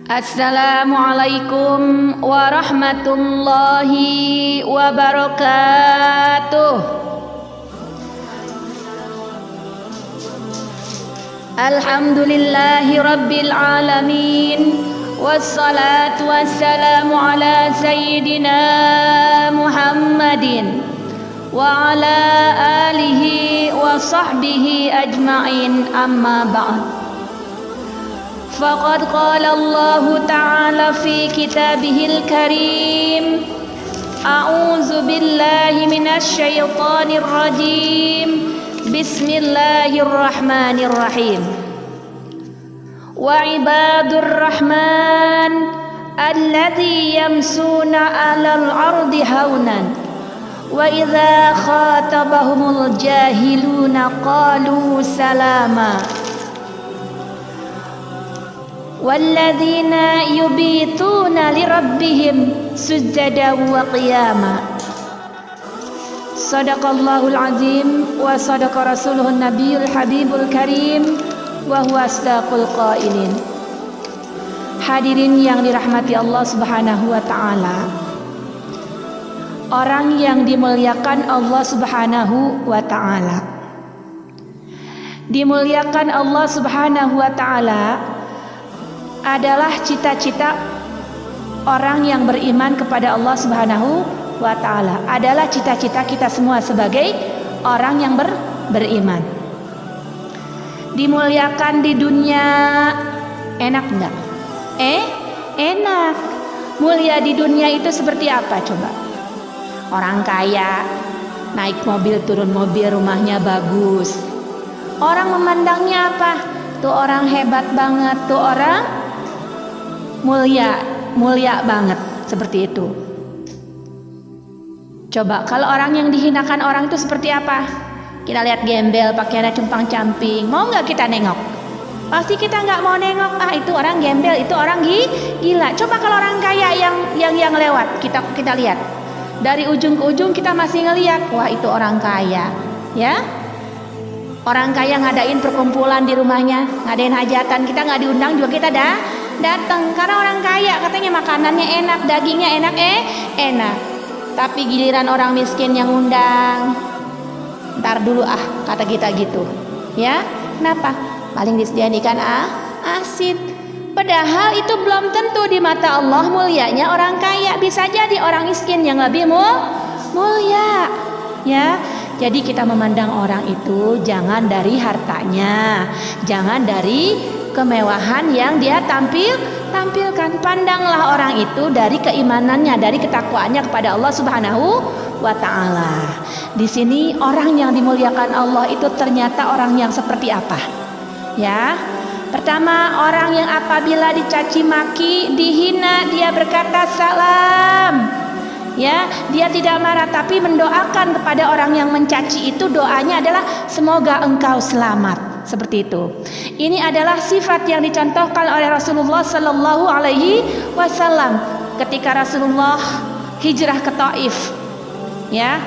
Assalamualaikum warahmatullahi wabarakatuh. Alhamdulillahi rabbil alamin. Wassalatu wassalamu ala sayyidina Muhammadin wa ala alihi wa sahbihi ajma'in, amma ba'd. Faqad qala Allah ta'ala fi kitabihil karim, a'udzu billahi minasy syaithanir rajim, bismillahirrahmanirrahim. Wa ibadur rahman alladzi yamsuna 'alal ardi haunan wa idza khatabahumul jahiluna qalu salama. Walladzina yubituna lirabbihim sujjadan wa qiyama. Shadaqallahul azim wa shadaqa rasuluhun nabiyul habibul karim wa huwa asdaqul qailin. Hadirin yang dirahmati Allah Subhanahu wa taala, orang yang dimuliakan Allah Subhanahu wa taala. Dimuliakan Allah Subhanahu wa taala adalah cita-cita orang yang beriman kepada Allah Subhanahu wa ta'ala, adalah cita-cita kita semua sebagai orang yang beriman. Dimuliakan di dunia enak enggak? Enak. Mulia di dunia itu seperti apa coba? Orang kaya, naik mobil, turun mobil, rumahnya bagus. Orang memandangnya apa? Tuh orang hebat banget, tuh orang mulia banget, seperti itu. Coba kalau orang yang dihinakan orang itu seperti apa? Kita lihat gembel, pakaiannya compang-camping, mau nggak kita nengok? Pasti kita nggak mau nengok. Ah, itu orang gembel, itu orang gila. Coba kalau orang kaya yang lewat, kita lihat dari ujung ke ujung, kita masih ngelihat, wah itu orang kaya, ya. Orang kaya ngadain perkumpulan di rumahnya, ngadain hajatan, kita nggak diundang juga kita datang, karena orang kaya katanya makanannya enak, dagingnya enak. Tapi giliran orang miskin yang undang, ntar dulu kata kita gitu, ya. Kenapa? Paling disediain ikan asin. Padahal itu belum tentu di mata Allah mulianya orang kaya, bisa jadi orang miskin yang lebih mulia, ya. Jadi kita memandang orang itu jangan dari hartanya, jangan dari kemewahan yang dia tampilkan. Pandanglah orang itu dari keimanannya, dari ketakwaannya kepada Allah Subhanahu wa ta'ala. Di sini orang yang dimuliakan Allah itu ternyata orang yang seperti apa? Ya. Pertama, orang yang apabila dicaci maki, dihina, dia berkata salam. Ya, dia tidak marah tapi mendoakan kepada orang yang mencaci itu, doanya adalah semoga engkau selamat. Seperti itu. Ini adalah sifat yang dicontohkan oleh Rasulullah Sallallahu Alaihi Wasallam ketika Rasulullah hijrah ke Taif. Ya,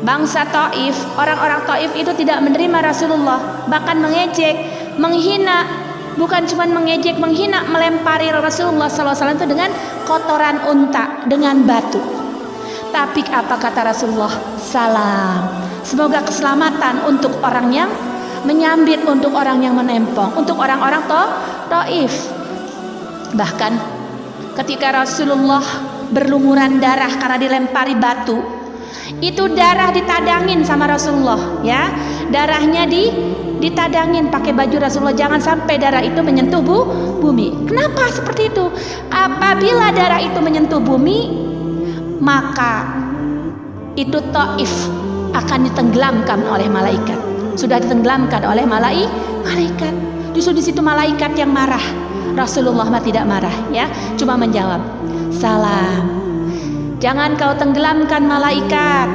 bangsa Taif, orang-orang Taif itu tidak menerima Rasulullah, bahkan mengejek, menghina. Bukan cuma mengejek, menghina, melempari Rasulullah Sallallahu Alaihi Wasallam itu dengan kotoran unta, dengan batu. Tapi apa kata Rasulullah? Salam. Semoga keselamatan untuk orang yang menyambit, untuk orang yang menempong, untuk orang-orang Taif. Bahkan ketika Rasulullah berlumuran darah karena dilempari batu, itu darah ditadangin sama Rasulullah, ya. Darahnya ditadangin pakai baju Rasulullah, jangan sampai darah itu menyentuh bumi. Kenapa seperti itu? Apabila darah itu menyentuh bumi, maka itu Taif akan ditenggelamkan oleh malaikat. Sudah ditenggelamkan oleh malaikat. Justru di situ malaikat yang marah. Rasulullah mah tidak marah, ya, cuma menjawab, salam. Jangan kau tenggelamkan malaikat,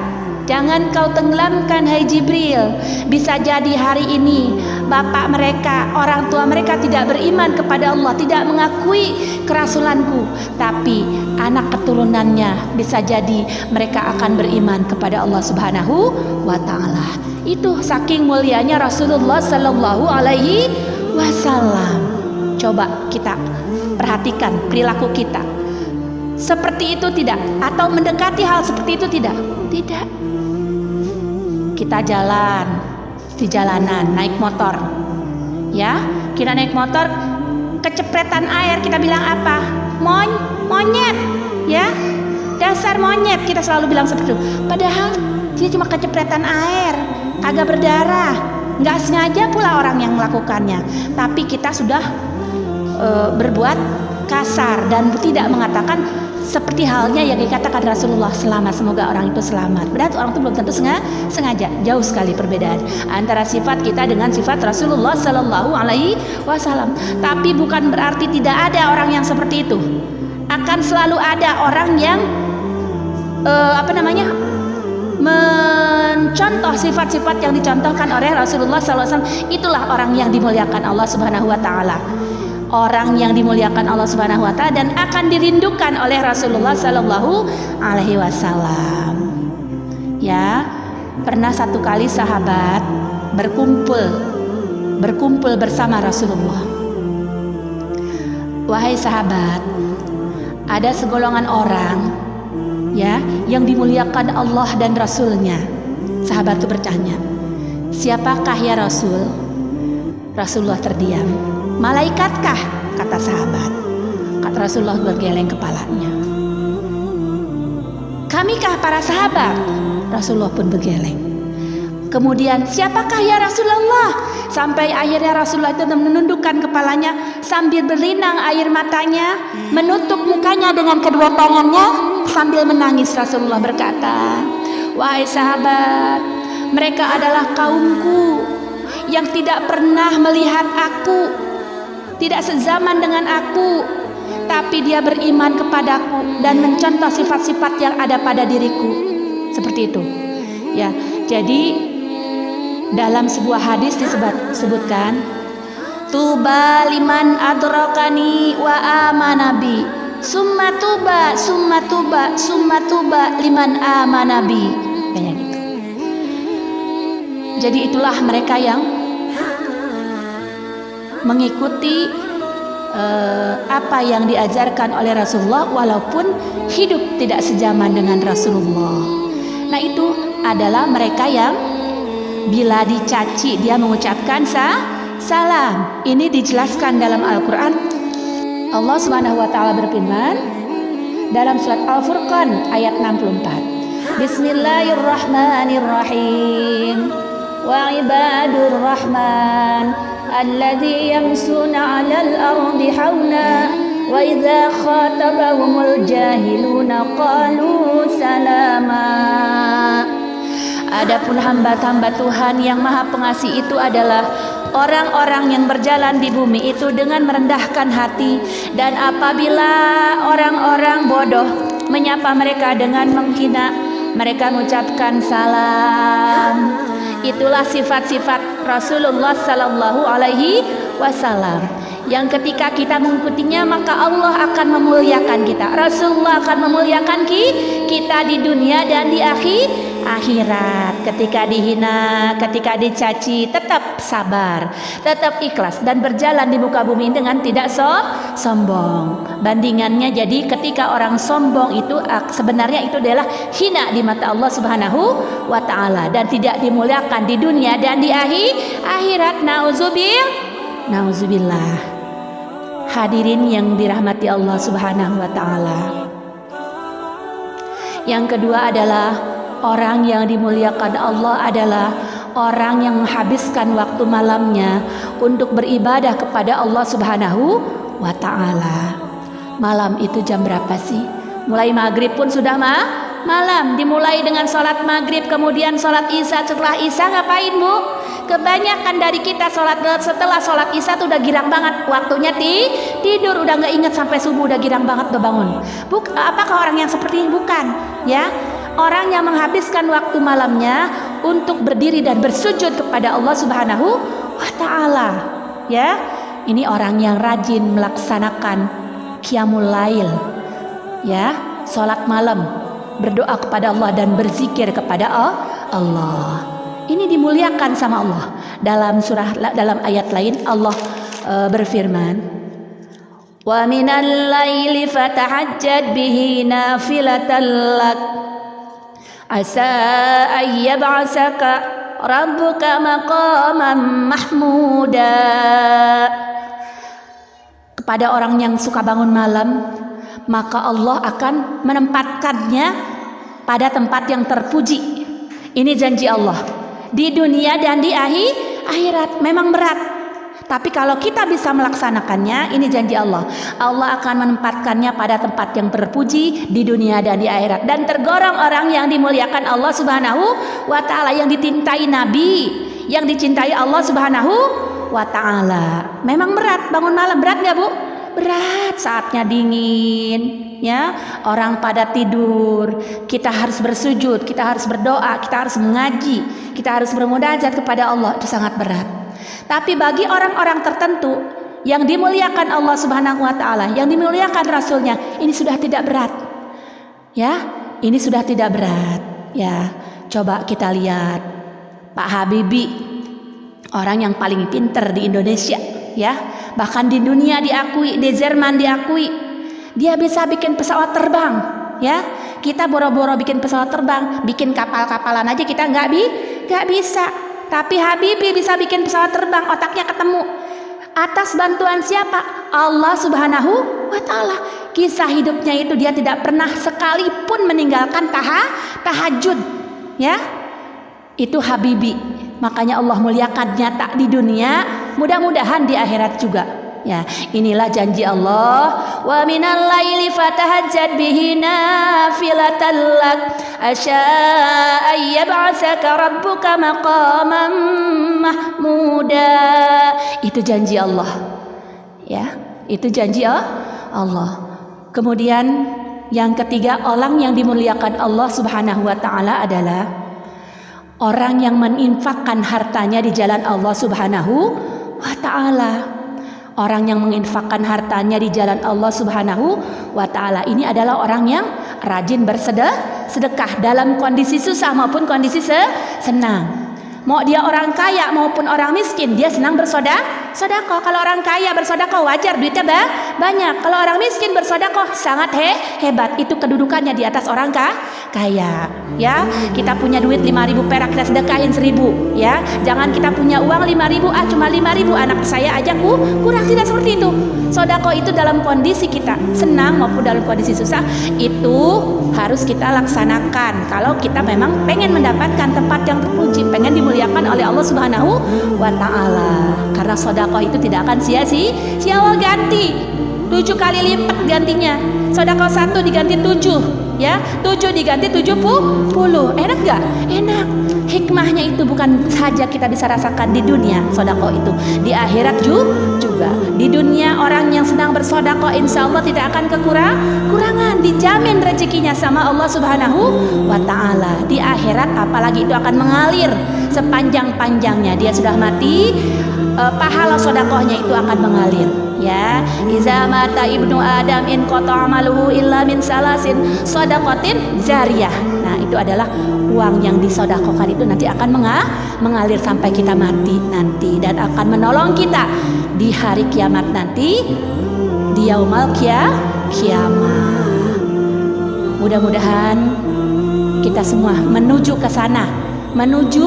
jangan kau tenggelamkan hai Jibril. Bisa jadi hari ini bapak mereka, orang tua mereka tidak beriman kepada Allah, tidak mengakui kerasulanku, tapi anak keturunannya bisa jadi mereka akan beriman kepada Allah Subhanahu wa ta'ala. Itu saking mulianya Rasulullah Sallallahu Alaihi Wasallam. Coba kita perhatikan perilaku kita. Seperti itu tidak? Atau mendekati hal seperti itu tidak? Tidak. Kita jalan di jalanan, naik motor. Ya, kita naik motor, kecepretan air, kita bilang apa? Monyet, ya. Dasar monyet, kita selalu bilang seperti itu. Padahal dia cuma kecepretan air, agak berdarah. Nggak sengaja pula orang yang melakukannya. Tapi kita sudah berbuat kasar dan tidak mengatakan seperti halnya yang dikatakan Rasulullah, selamat, semoga orang itu selamat. Berarti orang itu belum tentu sengaja. Jauh sekali perbedaan antara sifat kita dengan sifat Rasulullah Sallallahu Alaihi Wasallam. Tapi bukan berarti tidak ada orang yang seperti itu. Akan selalu ada orang yang mencontoh sifat-sifat yang dicontohkan oleh Rasulullah SAW. Itulah orang yang dimuliakan Allah Subhanahu Wa Taala. Orang yang dimuliakan Allah Subhanahu Wa Taala dan akan dirindukan oleh Rasulullah Sallallahu Alaihi Wasallam. Ya, pernah satu kali sahabat berkumpul bersama Rasulullah. Wahai sahabat, ada segolongan orang, ya, yang dimuliakan Allah dan Rasulnya. Sahabat itu bertanya, siapakah ya Rasul? Rasulullah terdiam. Malaikatkah? Kata sahabat. Kata Rasulullah bergeleng kepalanya. Kamikah para sahabat? Rasulullah pun bergeleng. Kemudian, siapakah ya Rasulullah? Sampai akhirnya Rasulullah itu menundukkan kepalanya sambil berlinang air matanya, menutup mukanya dengan kedua tangannya sambil menangis. Rasulullah berkata, wahai sahabat, mereka adalah kaumku yang tidak pernah melihat aku, tidak sezaman dengan aku, tapi dia beriman kepadaku dan mencontoh sifat-sifat yang ada pada diriku. Seperti itu. Ya, jadi dalam sebuah hadis disebutkan, tuba liman adrakani wa amanabi, summa tuba liman amanabi. Kayak gitu. Jadi itulah mereka yang mengikuti apa yang diajarkan oleh Rasulullah walaupun hidup tidak sejaman dengan Rasulullah. Nah, itu adalah mereka yang bila dicaci dia mengucapkan salam. Ini dijelaskan dalam Al-Quran. Allah Subhanahu Wa Taala berfirman dalam surat Al-Furqan ayat 64. Bismillahirrahmanirrahim. Wa ibadur rahman alladzi yamsuna 'alal ardi hauna wa idza khatabahumul jahiluna qalu salama. Adapun hamba-hamba Tuhan yang Maha Pengasih itu adalah orang-orang yang berjalan di bumi itu dengan merendahkan hati, dan apabila orang-orang bodoh menyapa mereka dengan menghina, mereka mengucapkan salam. Itulah sifat-sifat Rasulullah Sallallahu Alaihi Wasallam yang ketika kita mengikutinya maka Allah akan memuliakan kita. Rasulullah akan memuliakan kita di dunia dan di akhirat. Ketika dihina, ketika dicaci, tetap sabar, tetap ikhlas dan berjalan di muka bumi dengan tidak sombong. Bandingannya, jadi ketika orang sombong itu sebenarnya itu adalah hina di mata Allah Subhanahu wa Ta'ala dan tidak dimuliakan di dunia dan di akhirat. Nauzubillah. Hadirin yang dirahmati Allah Subhanahu wa Ta'ala. Yang kedua adalah orang yang dimuliakan Allah adalah orang yang menghabiskan waktu malamnya untuk beribadah kepada Allah Subhanahu wa Ta'ala. Malam itu jam berapa sih? Mulai maghrib pun sudah malam. Dimulai dengan sholat maghrib, kemudian sholat isya. Setelah isya ngapain, Bu? Kebanyakan dari kita setelah sholat isya tuh udah girang banget, waktunya tidur, udah nggak inget sampai subuh, udah girang banget udah bangun. Apakah orang yang seperti ini? Bukan, ya. Orang yang menghabiskan waktu malamnya untuk berdiri dan bersujud kepada Allah Subhanahu wa Ta'ala, ya. Ini orang yang rajin melaksanakan qiyamul lail, ya, sholat malam, berdoa kepada Allah dan berzikir kepada Allah. ini dimuliakan sama Allah. Dalam ayat lain Allah berfirman, wa minal laili fatahajjad bihi nafilatan lak asa ayyab'asaka rabbuka maqaman mahmuda. Kepada orang yang suka bangun malam, maka Allah akan menempatkannya pada tempat yang terpuji. Ini janji Allah di dunia dan di akhirat. Memang berat, tapi kalau kita bisa melaksanakannya, ini janji Allah. Allah akan menempatkannya pada tempat yang terpuji di dunia dan di akhirat. Dan tergolong orang yang dimuliakan Allah Subhanahu wa ta'ala, yang dicintai Nabi, yang dicintai Allah Subhanahu wa ta'ala. Memang berat bangun malam. Berat gak Bu? Berat. Saatnya dingin, ya, orang pada tidur. Kita harus bersujud, kita harus berdoa, kita harus mengaji, kita harus bermunajat kepada Allah. Itu sangat berat. Tapi bagi orang-orang tertentu yang dimuliakan Allah Subhanahu wa ta'ala, yang dimuliakan Rasulnya, ini sudah tidak berat. Ya, ini sudah tidak berat. Ya, coba kita lihat Pak Habibie, orang yang paling pinter di Indonesia, ya, bahkan di dunia diakui, di Jerman diakui. Dia bisa bikin pesawat terbang, ya. Kita boro-boro bikin pesawat terbang, bikin kapal-kapalan aja kita nggak bisa. Tapi Habibie bisa bikin pesawat terbang, otaknya ketemu. Atas bantuan siapa? Allah Subhanahu wa ta'ala. Kisah hidupnya itu dia tidak pernah sekalipun meninggalkan tahajud, ya. Itu Habibie. Makanya Allah muliakannya tak di dunia, mudah-mudahan di akhirat juga. Ya, inilah janji Allah. Wa minal laili fatahajjad bihi nafilatan lak asya ayyab'asaka rabbuka maqaman mahmuda. Itu janji Allah. Ya, itu janji Allah. Kemudian yang ketiga, orang yang dimuliakan Allah Subhanahu wa ta'ala adalah orang yang menginfakkan hartanya di jalan Allah Subhanahu wa ta'ala. Orang yang menginfakkan hartanya di jalan Allah Subhanahu wa ta'ala ini adalah orang yang rajin bersedekah dalam kondisi susah maupun kondisi senang. Mau dia orang kaya maupun orang miskin, dia senang bersedekah. Kalau orang kaya bersedekah wajar, duitnya banyak. Kalau orang miskin bersedekah sangat hebat. Itu kedudukannya di atas orang kaya. Ya, kita punya duit 5.000 perak, kita sedekahin 1.000. Ya, jangan kita punya uang 5.000, cuma 5.000 anak saya aja kurang. Tidak seperti itu. Sedekah itu dalam kondisi kita senang maupun dalam kondisi susah, itu harus kita laksanakan. Kalau kita memang pengen mendapatkan tempat yang terpuji, pengen dimuliakan oleh Allah Subhanahu wa ta'ala. Karena sedekah itu tidak akan sia-sia, ganti 7 kali lipat gantinya. Sedekah 1 diganti 7, ya, 7 diganti 70. Enak gak? Enak. Hikmahnya itu bukan saja kita bisa rasakan di dunia sedekah itu, di akhirat juga. Di dunia orang yang sedang bersedekah insya Allah tidak akan kekurangan, dijamin rezekinya sama Allah Subhanahu wa ta'ala. Di akhirat apalagi itu akan mengalir sepanjang-panjangnya. Dia sudah mati, pahala sedekahnya itu akan mengalir. Ya, iza mata ibnu adam in qata amaluhu illa min salasin shadaqatin jariyah. Nah, itu adalah uang yang disedekahkan itu nanti akan mengalir sampai kita mati nanti, dan akan menolong kita di hari kiamat nanti, di yaumul kiamah. Mudah-mudahan kita semua menuju ke sana, menuju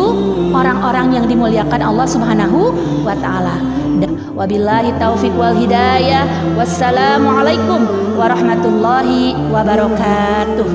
orang-orang yang dimuliakan Allah Subhanahu wa ta'ala. Wabillahi taufiq wal hidayah. Wassalamualaikum warahmatullahi wabarakatuh.